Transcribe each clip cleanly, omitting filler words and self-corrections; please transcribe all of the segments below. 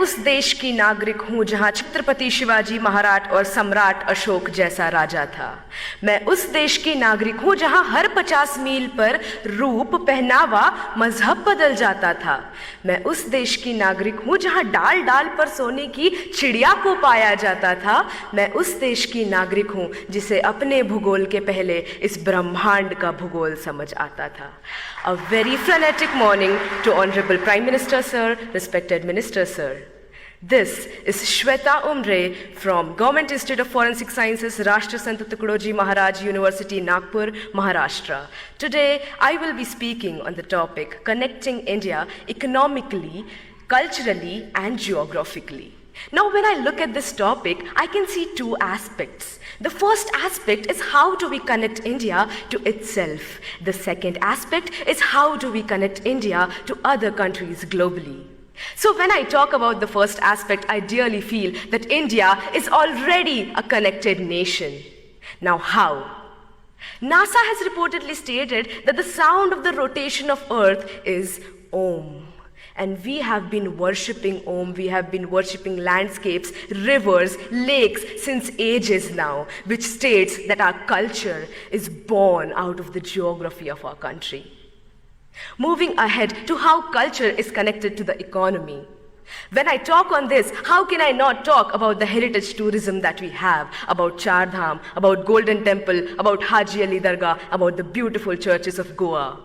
उस देश की नागरिक हूँ जहाँ छत्रपति शिवाजी महाराज और सम्राट अशोक जैसा राजा था। मैं उस देश की नागरिक हूँ जहाँ हर 50 मील पर रूप, पहनावा, मजहब बदल जाता था। मैं उस देश की नागरिक हूँ जहाँ डाल डाल पर सोने की चिड़िया को पाया जाता था। मैं उस देश की नागरिक हूँ जिसे अपने भूगोल के पहले इस ब्रह्मांड का भूगोल समझ आता था। A very frenetic morning to Honorable Prime Minister Sir, respected Minister Sir. This is Shweta Umre from Government Institute of Forensic Sciences, Rashtra Sant Tukadoji Maharaj University, Nagpur, Maharashtra. Today, I will be speaking on the topic Connecting India economically, culturally and geographically. Now, when I look at this topic, I can see two aspects. The first aspect is how do we connect India to itself. The second aspect is how do we connect India to other countries globally. So when I talk about the first aspect, I dearly feel that India is already a connected nation. Now how? NASA has reportedly stated that the sound of the rotation of Earth is Om. And we have been worshipping Om, we have been worshipping landscapes, rivers, lakes since ages now, which states that our culture is born out of the geography of our country. Moving ahead to how culture is connected to the economy. When I talk on this, how can I not talk about the heritage tourism that we have, about Char Dham, about Golden Temple, about Haji Ali Dargah, about the beautiful churches of Goa.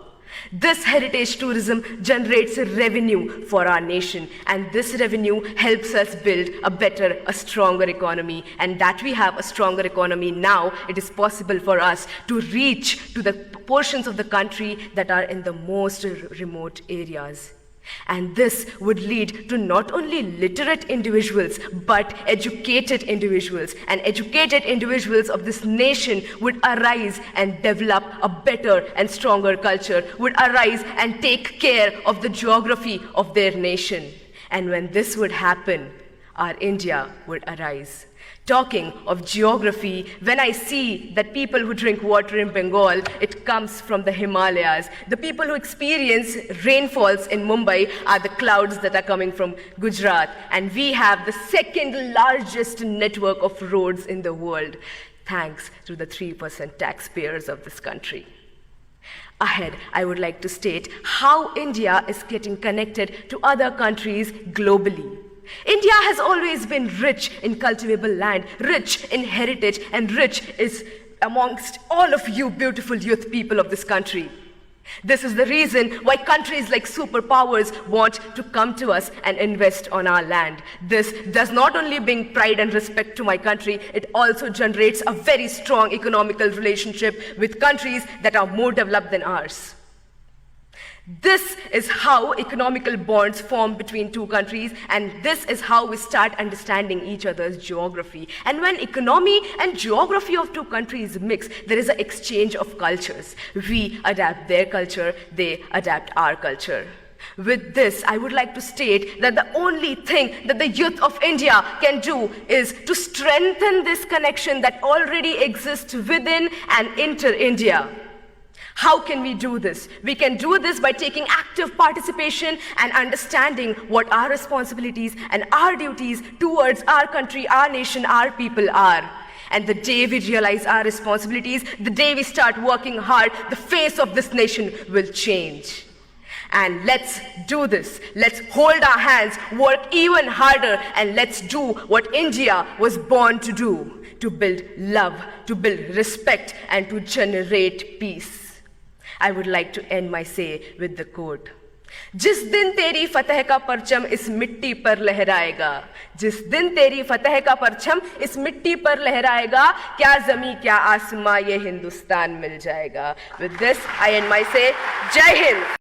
This heritage tourism generates revenue for our nation, and this revenue helps us build a better, a stronger economy. And that we have a stronger economy now, it is possible for us to reach to the portions of the country that are in the most remote areas. And this would lead to not only literate individuals, but educated individuals. And educated individuals of this nation would arise and develop a better and stronger culture, would arise and take care of the geography of their nation. And when this would happen, our India would arise. Talking of geography, when I see that people who drink water in Bengal, it comes from the Himalayas. The people who experience rainfalls in Mumbai are the clouds that are coming from Gujarat. And we have the second largest network of roads in the world, thanks to the 3% taxpayers of this country. Ahead, I would like to state how India is getting connected to other countries globally. India has always been rich in cultivable land, rich in heritage, and rich is amongst all of you beautiful youth people of this country. This is the reason why countries like superpowers want to come to us and invest on our land. This does not only bring pride and respect to my country, it also generates a very strong economical relationship with countries that are more developed than ours. This is how economical bonds form between two countries, and this is how we start understanding each other's geography. And when economy and geography of two countries mix, there is an exchange of cultures. We adapt their culture, they adapt our culture. With this, I would like to state that the only thing that the youth of India can do is to strengthen this connection that already exists within and inter-India. How can we do this? We can do this by taking active participation and understanding what our responsibilities and our duties towards our country, our nation, our people are. And the day we realize our responsibilities, the day we start working hard, the face of this nation will change. And let's do this. Let's hold our hands, work even harder, and let's do what India was born to do, to build love, to build respect, and to generate peace. I would like to end my say with the quote. जिस दिन तेरी फतह का परचम इस मिट्टी पर लहराएगा, जिस दिन तेरी फतह का परचम इस मिट्टी पर लहराएगा, क्या ज़मीं क्या आसमां ये हिंदुस्तान मिल जाएगा. With this, I end my say. जय हिंद.